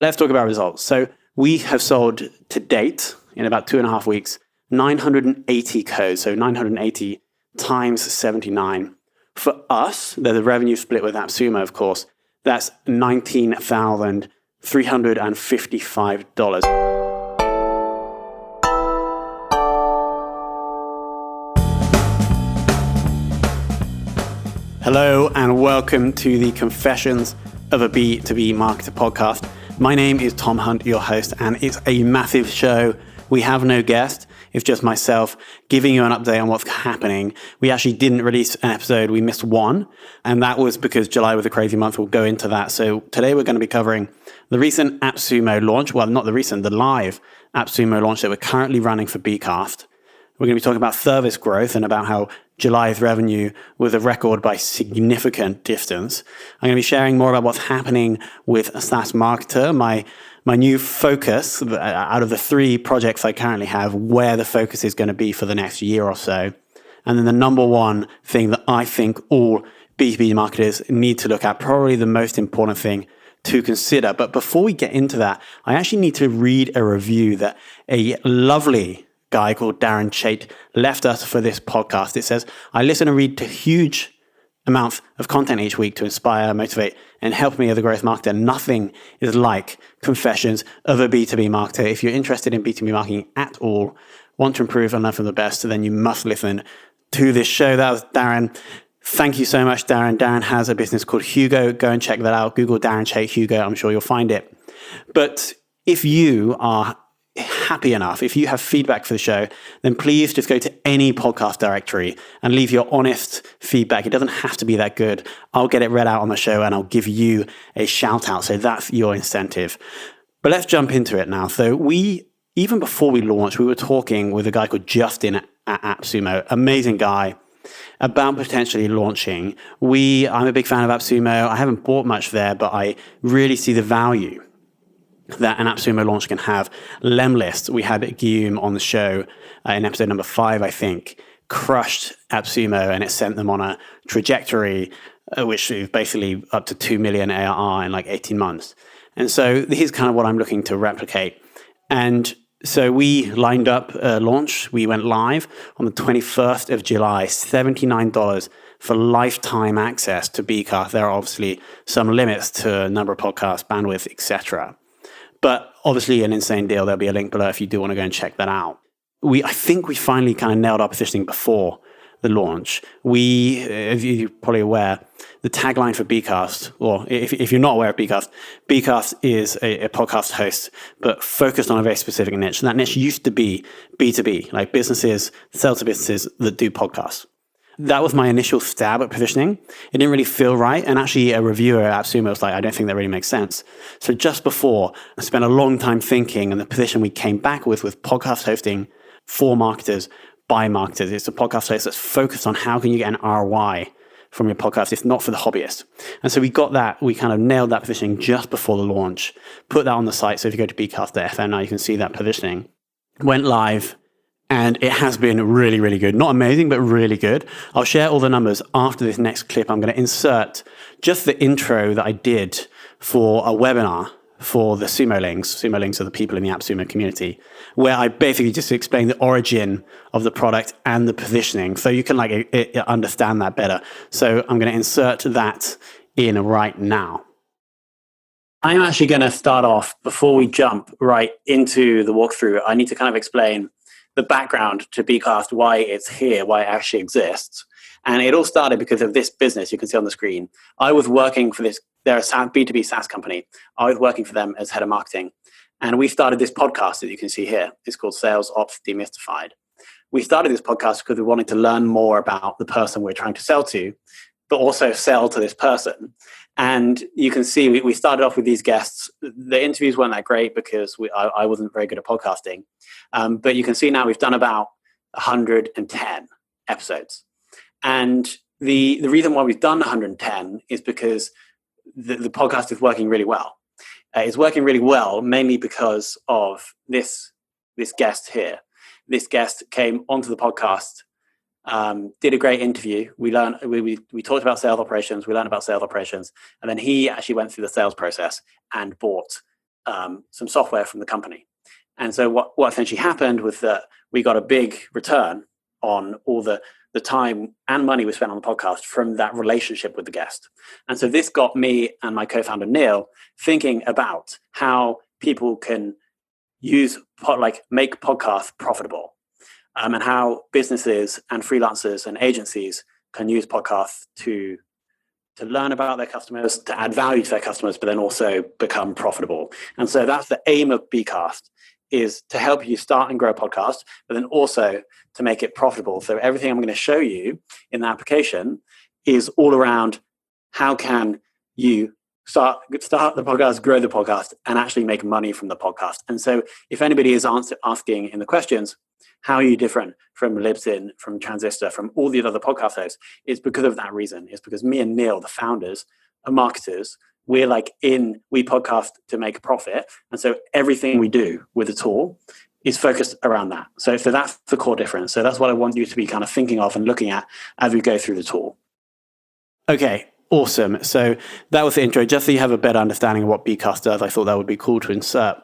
Let's talk about results. So we have sold to date in about 2.5 weeks, 980 codes. So 980 times 79. For us, the revenue split with AppSumo, of course, that's $19,355. Hello and welcome to the Confessions of a B2B Marketer podcast. My name is Tom Hunt, your host, and it's a massive show. We have no guest. It's just myself giving you an update on what's happening. We actually didn't release an episode. We missed one, and that was because July was a crazy month. We'll go into that. So today we're going to be covering the recent AppSumo launch. Well, not the recent, the live AppSumo launch that we're currently running for bCast. We're going to be talking about service growth and about how July's revenue was a record by significant distance. I'm going to be sharing more about what's happening with SaaS Marketer, my new focus out of the 3 projects I currently have, where the focus is going to be for the next year or so. And then the number one thing that I think all B2B marketers need to look at, probably the most important thing to consider. But before we get into that, I actually need to read a review that a lovely guy called Darren Chait left us for this podcast. It says, I listen and read to huge amounts of content each week to inspire, motivate, and help me as a growth marketer. Nothing is like Confessions of a B2B Marketer. If you're interested in B2B marketing at all, want to improve and learn from the best, then you must listen to this show. That was Darren. Thank you so much, Darren. Darren has a business called Hugo. Go and check that out. Google Darren Chait Hugo. I'm sure you'll find it. But if you are happy enough, if you have feedback for the show, then please just go to any podcast directory and leave your honest feedback. It doesn't have to be that good. I'll get it read out on the show and I'll give you a shout out. So that's your incentive. But let's jump into it now. So even before we launched, we were talking with a guy called Justin at AppSumo, amazing guy, about potentially launching. I'm a big fan of AppSumo. I haven't bought much there, but I really see the value that an AppSumo launch can have. Lemlist, we had Guillaume on the show in episode number 5, I think, crushed AppSumo, and it sent them on a trajectory which is basically up to 2 million ARR in like 18 months. And so this is kind of what I'm looking to replicate. And so we lined up a launch. We went live on the 21st of July, $79 for lifetime access to bCast. There are obviously some limits to number of podcasts, bandwidth, etc. But obviously an insane deal. There'll be a link below if you do want to go and check that out. I think we finally kind of nailed our positioning before the launch. As you're probably aware, the tagline for bCast, or if you're not aware of bCast is a podcast host, but focused on a very specific niche. And that niche used to be B2B, like businesses, sell to businesses that do podcasts. That was my initial stab at positioning. It didn't really feel right. And actually a reviewer at AppSumo was like, I don't think that really makes sense. So just before, I spent a long time thinking, and the position we came back with was podcast hosting for marketers by marketers. It's a podcast host that's focused on how can you get an ROI from your podcast. It's not for the hobbyist. And so we kind of nailed that positioning just before the launch, put that on the site. So if you go to bcast.fm now, you can see that positioning. Went live. And it has been really, really good. Not amazing, but really good. I'll share all the numbers after this next clip. I'm going to insert just the intro that I did for a webinar for the Sumo Links. Sumo Links are the people in the AppSumo community, where I basically just explain the origin of the product and the positioning, so you can understand that better. So I'm going to insert that in right now. I'm actually going to start off, before we jump right into the walkthrough, I need to kind of explain the background to bCast, why it's here, why it actually exists. And it all started because of this business you can see on the screen. I was working for this, they're a B2B SaaS company. I was working for them as head of marketing. And we started this podcast that you can see here. It's called Sales Ops Demystified. We started this podcast because we wanted to learn more about the person we're trying to sell to, but also sell to this person. And you can see we started off with these guests. The interviews weren't that great because I wasn't very good at podcasting. But you can see now we've done about 110 episodes. And the reason why we've done 110 is because the podcast is working really well. It's working really well mainly because of this guest here. This guest came onto the podcast, did a great interview. We talked about sales operations. We learned about sales operations. And then he actually went through the sales process and bought some software from the company. And so what essentially happened was that we got a big return on all the time and money we spent on the podcast from that relationship with the guest. And so this got me and my co-founder Neil thinking about how people can make podcasts profitable, and how businesses and freelancers and agencies can use podcasts to learn about their customers, to add value to their customers, but then also become profitable. And so that's the aim of bCast, is to help you start and grow a podcast, but then also to make it profitable. So everything I'm going to show you in the application is all around how can you start the podcast, grow the podcast, and actually make money from the podcast. And so if anybody is asking in the questions, how are you different from Libsyn, from Transistor, from all the other podcast hosts? It's because of that reason. It's because me and Neil, the founders, are marketers. We podcast to make a profit. And so everything we do with the tool is focused around that. So that's the core difference. So that's what I want you to be kind of thinking of and looking at as we go through the tool. Okay, awesome. So that was the intro. Just so you have a better understanding of what bCast does, I thought that would be cool to insert.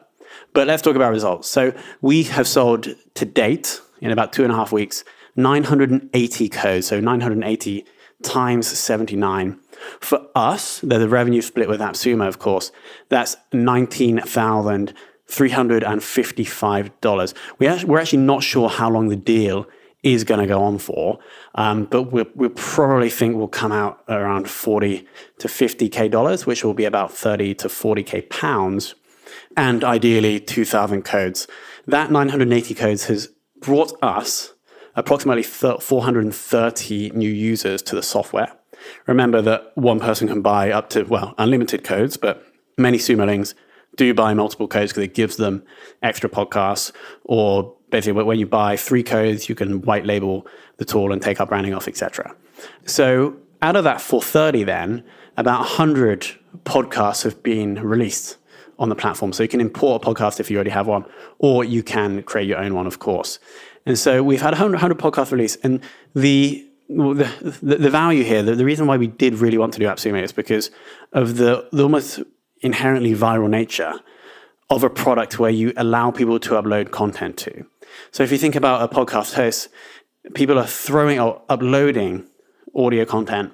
But let's talk about results. So we have sold to date, in about 2.5 weeks, 980 codes. So 980 times 79. For us, the revenue split with AppSumo, of course, that's $19,355. We're actually not sure how long the deal is going to go on for, but we probably think we'll come out around $40 to $50K, which will be about 30 to 40K pounds, and ideally 2,000 codes. That 980 codes has brought us approximately 430 new users to the software. Remember that one person can buy up to, unlimited codes, but many Sumolings do buy multiple codes because it gives them extra podcasts, or basically when you buy 3 codes, you can white label the tool and take our branding off, etc. So out of that 430 then, about 100 podcasts have been released on the platform. So you can import a podcast if you already have one, or you can create your own one, of course. And so we've had 100 podcasts released, and the value here, the reason why we did really want to do AppSumo is because of the almost inherently viral nature of a product where you allow people to upload content to. So if you think about a podcast host, people are uploading audio content,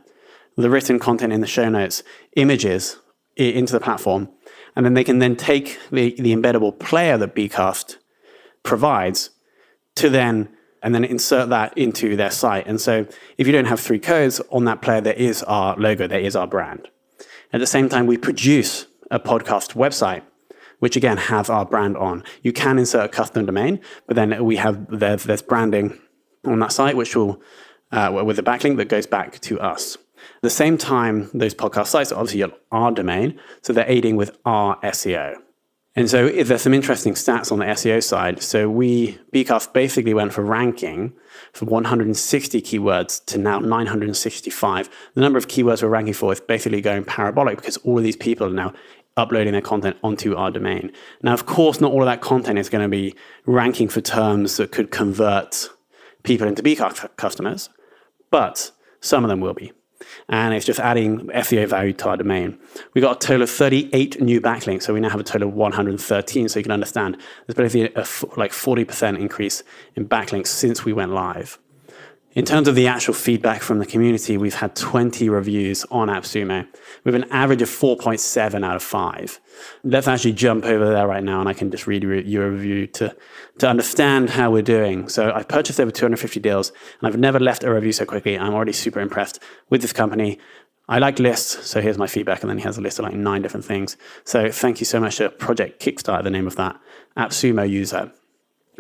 the written content in the show notes, images into the platform, and then they can take the embeddable player that bCast provides and then insert that into their site. And so if you don't have 3 codes on that player, there is our logo, there is our brand. At the same time, we produce a podcast website, which again has our brand on. You can insert a custom domain, but then there's branding on that site, which will, with a backlink that goes back to us. At the same time, those podcast sites are obviously our domain, so they're aiding with our SEO. And so there's some interesting stats on the SEO side. So bCast basically went from ranking for 160 keywords to now 965. The number of keywords we're ranking for is basically going parabolic because all of these people are now uploading their content onto our domain. Now, of course, not all of that content is going to be ranking for terms that could convert people into bCast customers, but some of them will be. And it's just adding SEO value to our domain. We got a total of 38 new backlinks, so we now have a total of 113. So you can understand there's basically a 40% increase in backlinks since we went live. In terms of the actual feedback from the community, we've had 20 reviews on AppSumo with an average of 4.7 out of 5. Let's actually jump over there right now, and I can just read your review to understand how we're doing. So I've purchased over 250 deals, and I've never left a review so quickly. I'm already super impressed with this company. I like lists, so here's my feedback, and then he has a list of 9 different things. So thank you so much to Project Kickstart, the name of that AppSumo user.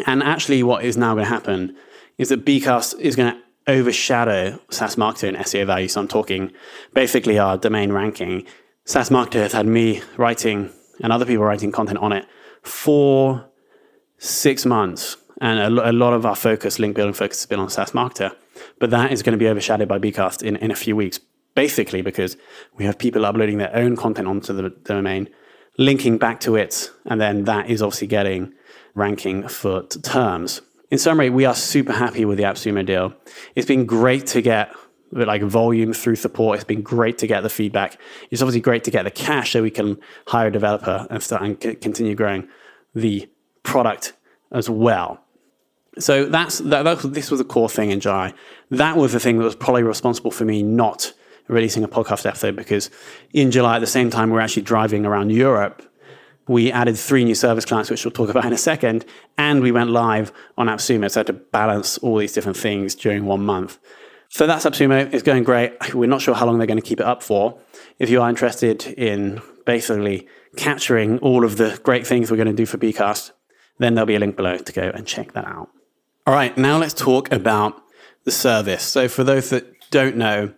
And actually what is now going to happen is that bCast is going to overshadow SaaS Marketer and SEO value. So I'm talking basically our domain ranking. SaaS Marketer has had me writing and other people writing content on it for 6 months. And a lot of our link building focus has been on SaaS Marketer. But that is going to be overshadowed by bCast in a few weeks, basically because we have people uploading their own content onto the domain, linking back to it, and then that is obviously getting ranking for terms. In summary, we are super happy with the AppSumo deal. It's been great to get like volume through support. It's been great to get the feedback. It's obviously great to get the cash so we can hire a developer and start and continue growing the product as well. So this was a core thing in July. That was the thing that was probably responsible for me not releasing a podcast episode, because in July, at the same time, we're actually driving around Europe. We added 3 new service clients, which we'll talk about in a second, and we went live on AppSumo. So I had to balance all these different things during 1 month. So that's AppSumo. It's going great. We're not sure how long they're going to keep it up for. If you are interested in basically capturing all of the great things we're going to do for bCast, then there'll be a link below to go and check that out. All right, now let's talk about the service. So for those that don't know,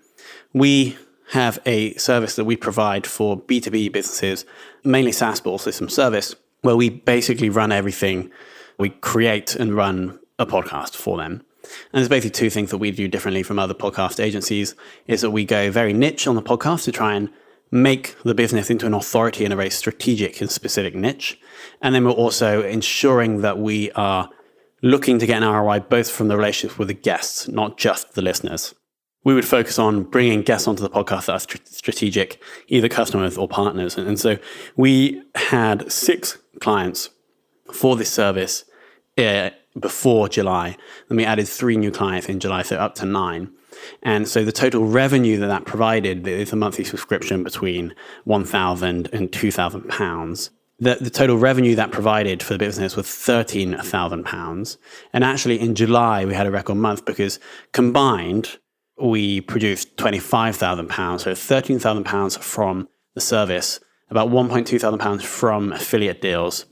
we have a service that we provide for B2B businesses, mainly SaaS, but also some service, where we basically run everything. We create and run a podcast for them. And there's basically 2 things that we do differently from other podcast agencies, is that we go very niche on the podcast to try and make the business into an authority in a very strategic and specific niche. And then we're also ensuring that we are looking to get an ROI both from the relationship with the guests, not just the listeners. We would focus on bringing guests onto the podcast that are strategic, either customers or partners. And so we had 6 clients for this service before July. Then we added 3 new clients in July, so up to 9. And so the total revenue that provided is a monthly subscription between £1,000 and £2,000. The total revenue that provided for the business was £13,000. And actually in July, we had a record month because combined, we produced £25,000, so £13,000 from the service, about £1,200 from affiliate deals,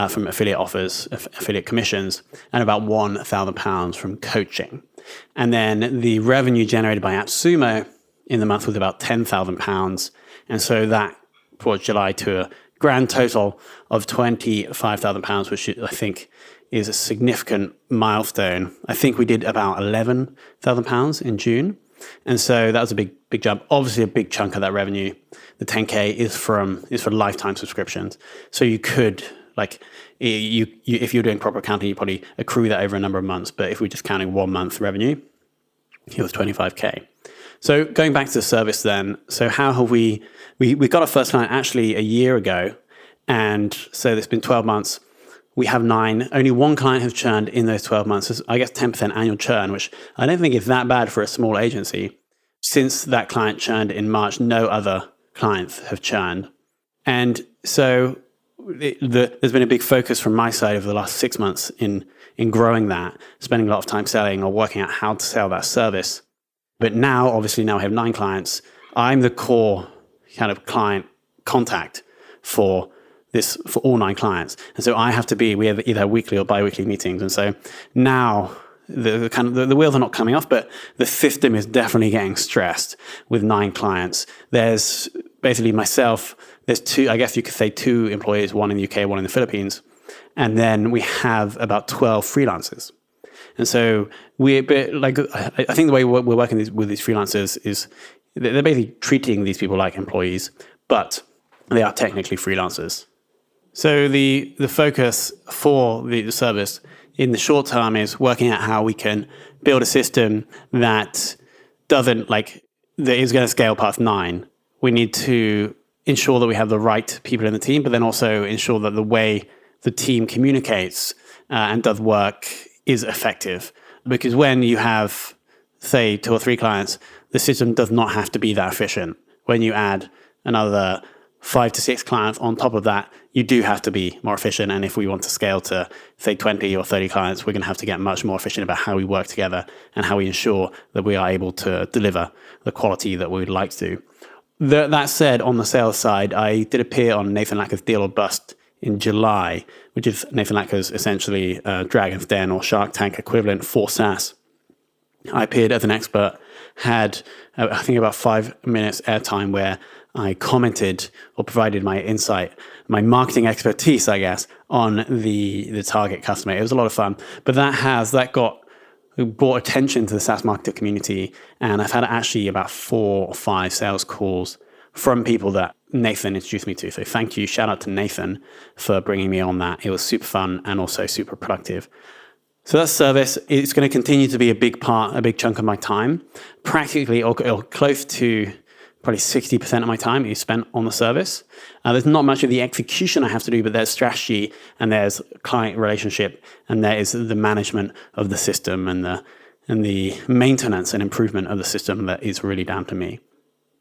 from affiliate offers, affiliate commissions, and about £1,000 from coaching. And then the revenue generated by AppSumo in the month was about £10,000. And so that brought July to a grand total of £25,000, which I think is a significant milestone. I think we did about £11,000 in June. And so that was a big jump. Obviously, a big chunk of that revenue, the 10K, is for lifetime subscriptions. So you could, if you're doing proper accounting, you probably accrue that over a number of months. But if we're just counting 1 month revenue, it was 25K. So going back to the service then, so how have we got our first client actually a year ago. And so it's been 12 months. We have 9. Only 1 client has churned in those 12 months. So I guess 10% annual churn, which I don't think is that bad for a small agency. Since that client churned in March, no other clients have churned. And so there's been a big focus from my side over the last 6 months in growing that, spending a lot of time selling or working out how to sell that service. But now we have 9 clients. I'm the core kind of client contact for all 9 clients. And so I have to we have either weekly or bi-weekly meetings. And so now the wheels are not coming off, but the system is definitely getting stressed with 9 clients. There's basically myself, there's 2, I guess you could say 2 employees, 1 in the UK, 1 in the Philippines. And then we have about 12 freelancers. And so I think the way we're working with these freelancers is they're basically treating these people like employees, but they are technically freelancers. So the focus for the service in the short term is working out how we can build a system that that is going to scale past 9. We need to ensure that we have the right people in the team, but then also ensure that the way the team communicates and does work is effective. Because when you have, say, 2 or 3 clients, the system does not have to be that efficient. When you add another 5 to 6 clients on top of that, you do have to be more efficient. And if we want to scale to, say, 20 or 30 clients, we're going to have to get much more efficient about how we work together and how we ensure that we are able to deliver the quality that we would like to. That said, on the sales side, I did appear on Nathan Lacker's Deal or Bust in July, which is Nathan Lacker's essentially Dragon's Den or Shark Tank equivalent for SaaS. I appeared as an expert, had I think about 5 minutes airtime where I commented or provided my insight, my marketing expertise, I guess, on the target customer. It was a lot of fun, but that brought attention to the SaaS marketer community, and I've had actually about 4 or 5 sales calls from people that Nathan introduced me to. So thank you, shout out to Nathan for bringing me on that. It was super fun and also super productive. So that service, it's going to continue to be a big chunk of my time. Practically, or close to probably 60% of my time is spent on the service. There's not much of the execution I have to do, but there's strategy and there's client relationship and there is the management of the system and the maintenance and improvement of the system that is really down to me.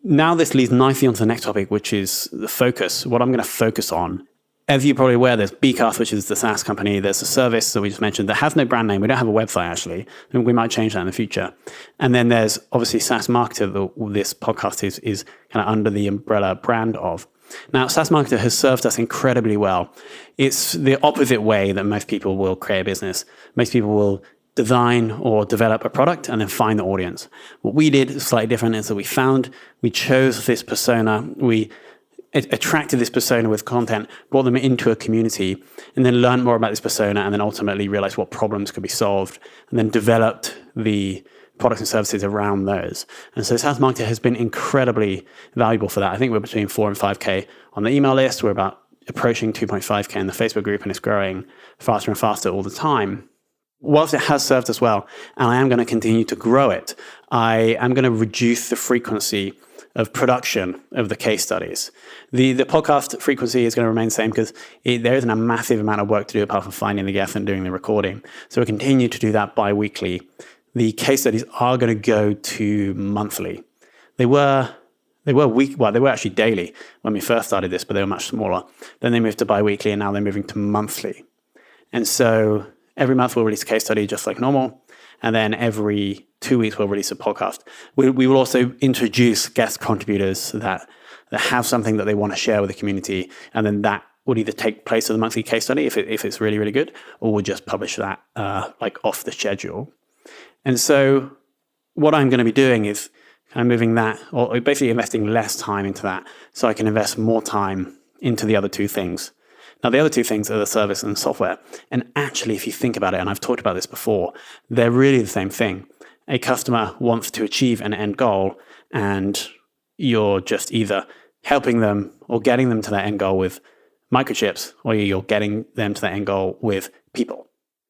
Now this leads nicely onto the next topic, which is the focus, what I'm going to focus on. As you're probably aware, there's bCast, which is the SaaS company. There's a service that we just mentioned that has no brand name. We don't have a website, actually. We might change that in the future. And then there's obviously SaaS Marketer that this podcast is kind of under the umbrella brand of. Now, SaaS Marketer has served us incredibly well. It's the opposite way that most people will create a business. Most people will design or develop a product and then find the audience. What we did is slightly different is that we chose this persona, we attracted this persona with content, brought them into a community, and then learned more about this persona, and then ultimately realized what problems could be solved, and then developed the products and services around those. And so SaaS Marketer has been incredibly valuable for that. I think we're between 4 and 5K on the email list. We're about approaching 2.5K in the Facebook group, and it's growing faster and faster all the time. Whilst it has served us well, and I am going to continue to grow it, I am going to reduce the frequency of production of the case studies. The podcast frequency is going to remain the same because there isn't a massive amount of work to do apart from finding the guest and doing the recording. So we'll continue to do that bi-weekly. The case studies are going to go to monthly. They were actually daily when we first started this, but they were much smaller. Then they moved to bi-weekly, and now they're moving to monthly. And so every month we'll release a case study just like normal. And then every 2 weeks we'll release a podcast. We will also introduce guest contributors that have something that they want to share with the community. And then that would either take place of the monthly case study if it's really, really good, or we'll just publish that like off the schedule. And so what I'm going to be doing is kind of moving that, or basically investing less time into that so I can invest more time into the other two things. Now, the other two things are the service and software. And actually, if you think about it, and I've talked about this before, they're really the same thing. A customer wants to achieve an end goal, and you're just either helping them or getting them to that end goal with microchips, or you're getting them to that end goal with people.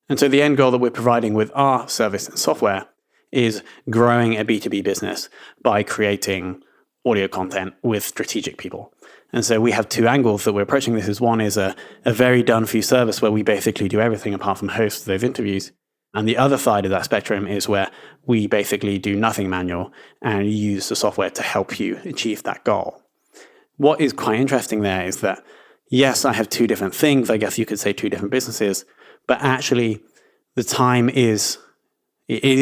And so the end goal that we're providing with our service and software is growing a B2B business by creating audio content with strategic people. And so we have two angles that we're approaching this as. One is a very done-for-you service where we basically do everything apart from host those interviews. And the other side of that spectrum is where we basically do nothing manual and use the software to help you achieve that goal. What is quite interesting there is that, yes, I have two different things. I guess you could say two different businesses, but actually the time it is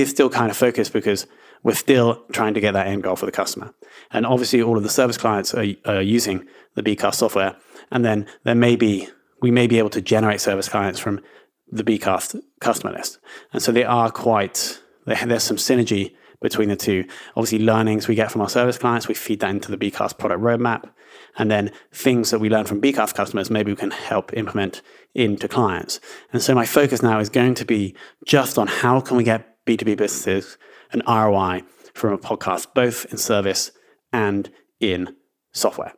still kind of focused because we're still trying to get that end goal for the customer. And obviously all of the service clients are using the bCast software. And then we may be able to generate service clients from the bCast customer list. And so there's some synergy between the two. Obviously learnings we get from our service clients, we feed that into the bCast product roadmap. And then things that we learn from bCast customers, maybe we can help implement into clients. And so my focus now is going to be just on how can we get B2B businesses an ROI from a podcast, both in service and in software.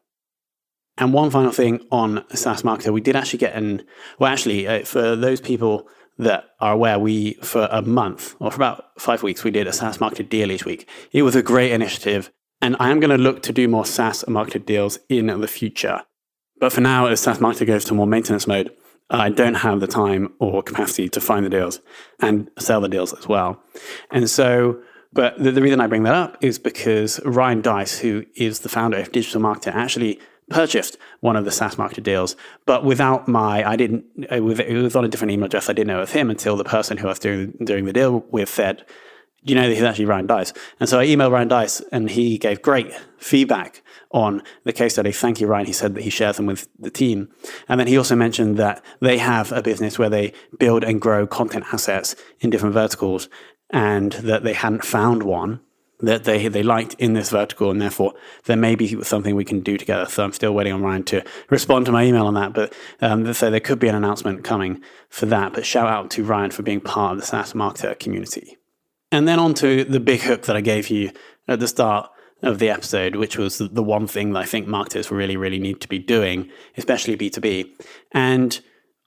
And one final thing on SaaS Marketer, we did actually get for those people that are aware, for a month, or for about 5 weeks, we did a SaaS Marketer deal each week. It was a great initiative, and I am going to look to do more SaaS Marketer deals in the future. But for now, as SaaS Marketer goes to more maintenance mode, I don't have the time or capacity to find the deals and sell the deals as well. And so, but the reason I bring that up is because Ryan Dice, who is the founder of Digital Marketer, actually purchased one of the SaaS Marketer deals, but without it was on a different email address. I didn't know it was him until the person who I was doing the deal with said, you know, he's actually Ryan Dice. And so I emailed Ryan Dice and he gave great feedback on the case study. Thank you, Ryan. He said that he shares them with the team. And then he also mentioned that they have a business where they build and grow content assets in different verticals, and that they hadn't found one that they liked in this vertical, and therefore there may be something we can do together. So I'm still waiting on Ryan to respond to my email on that, but so there could be an announcement coming for that. But shout out to Ryan for being part of the SaaS Marketer community. And then on to the big hook that I gave you at the start of the episode, which was the one thing that I think marketers really, really need to be doing, especially B2B. And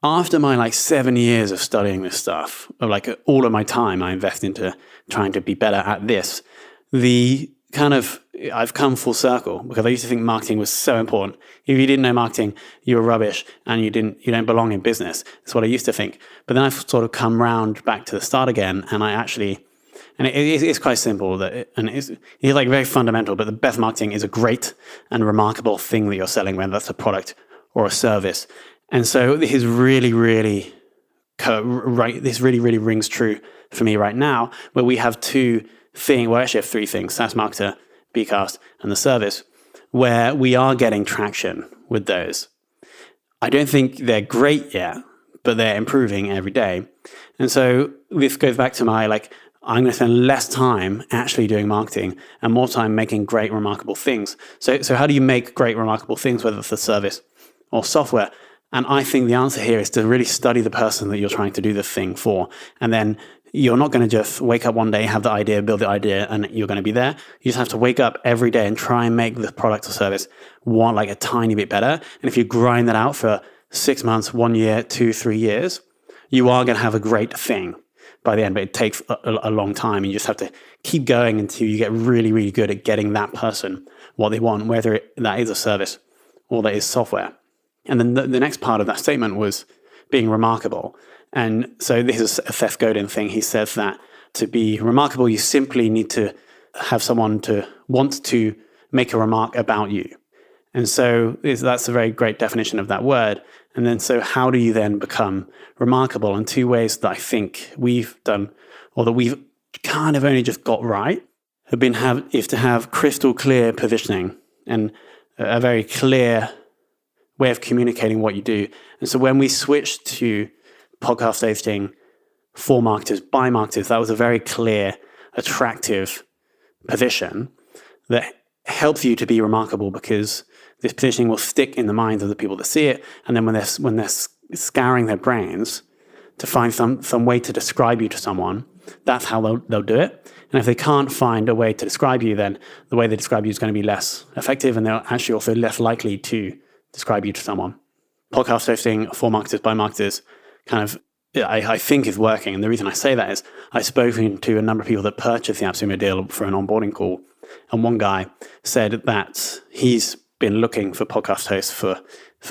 after my 7 years of studying this stuff, of all of my time I invest into trying to be better at this, I've come full circle, because I used to think marketing was so important. If you didn't know marketing, you were rubbish and you don't belong in business. That's what I used to think. But then I've sort of come round back to the start again, and it's quite simple, it's very fundamental, but the best marketing is a great and remarkable thing that you're selling, whether that's a product or a service. And so this is really, really right. This really, really rings true for me right now, where we have actually have three things: SaaS Marketer, bCast, and the service, where we are getting traction with those. I don't think they're great yet, but they're improving every day. And so this goes back to my I'm going to spend less time actually doing marketing and more time making great, remarkable things. So how do you make great, remarkable things, whether it's a service or software? And I think the answer here is to really study the person that you're trying to do the thing for. And then you're not going to just wake up one day, have the idea, build the idea, and you're going to be there. You just have to wake up every day and try and make the product or service a tiny bit better. And if you grind that out for 6 months, 1 year, 2, 3 years, you are going to have a great thing by the end, but it takes a long time. You just have to keep going until you get really, really good at getting that person what they want, whether that is a service or that is software. And then the next part of that statement was being remarkable. And so this is a Seth Godin thing. He says that to be remarkable, you simply need to have someone to want to make a remark about you. And so that's a very great definition of that word. And then so how do you then become remarkable? And two ways that I think we've done, or that we've kind of only just got right, is to have crystal clear positioning and a very clear way of communicating what you do. And so when we switched to podcast hosting for marketers, by marketers, that was a very clear, attractive position that helps you to be remarkable, because this positioning will stick in the minds of the people that see it. And then when they're scouring their brains to find some way to describe you to someone, that's how they'll do it. And if they can't find a way to describe you, then the way they describe you is going to be less effective, and they're actually also less likely to describe you to someone. Podcast hosting for marketers, by marketers, I think is working. And the reason I say that is I've spoken to a number of people that purchased the AppSumo deal for an onboarding call. And one guy said that he's been looking for podcast hosts for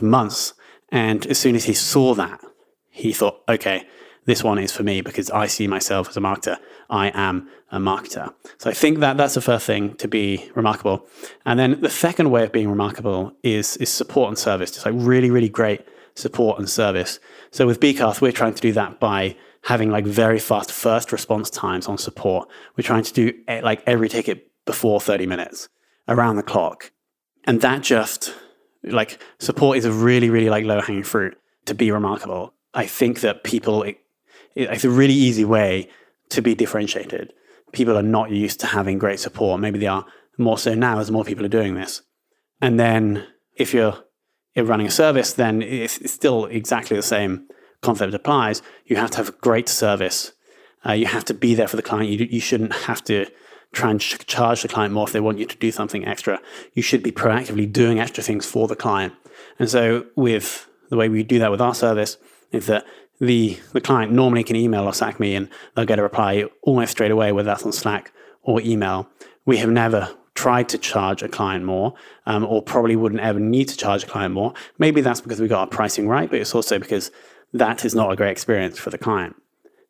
months. And as soon as he saw that, he thought, okay, this one is for me, because I see myself as a marketer. I am a marketer. So I think that's the first thing, to be remarkable. And then the second way of being remarkable is support and service. Just really, really great support and service. So with bCast, we're trying to do that by having very fast first response times on support. We're trying to do every ticket before 30 minutes, around the clock. And that just support is a really, really low hanging fruit to be remarkable. I think that it's a really easy way to be differentiated. People are not used to having great support. Maybe they are more so now as more people are doing this. And then if you're running a service, then it's still exactly the same concept applies. You have to have a great service. You have to be there for the client. You shouldn't have to try and charge the client more if they want you to do something extra. You should be proactively doing extra things for the client. And so with the way we do that with our service is that the client normally can email or Slack me, and they'll get a reply almost straight away, whether that's on Slack or email. We have never tried to charge a client more, or probably wouldn't ever need to charge a client more. Maybe that's because we got our pricing right, but it's also because that is not a great experience for the client.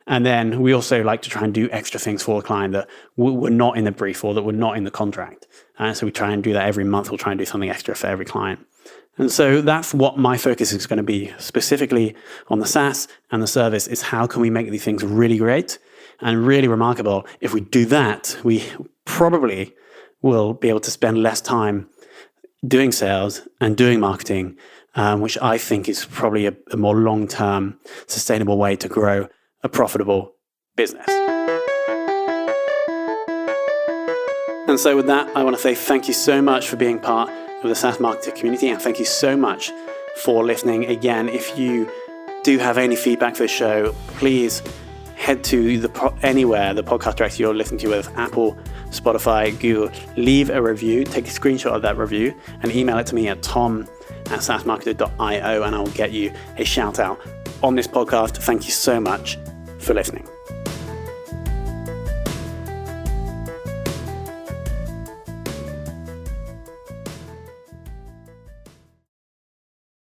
And then we also like to try and do extra things for the client that were not in the brief or that were not in the contract. So we try and do that every month. We'll try and do something extra for every client. And so that's what my focus is going to be, specifically on the SaaS and the service, is how can we make these things really great and really remarkable. If we do that, we probably will be able to spend less time doing sales and doing marketing, which I think is probably a more long-term, sustainable way to grow a profitable business. And so with that, I want to say thank you so much for being part of the SaaS Marketer community, and thank you so much for listening. Again, if you do have any feedback for the show, please head to anywhere the podcast directory you're listening to, whether it's Apple, Spotify, Google. Leave a review, take a screenshot of that review, and email it to me at tom@saasmarketer.io, and I'll get you a shout out on this podcast. Thank you so much for listening.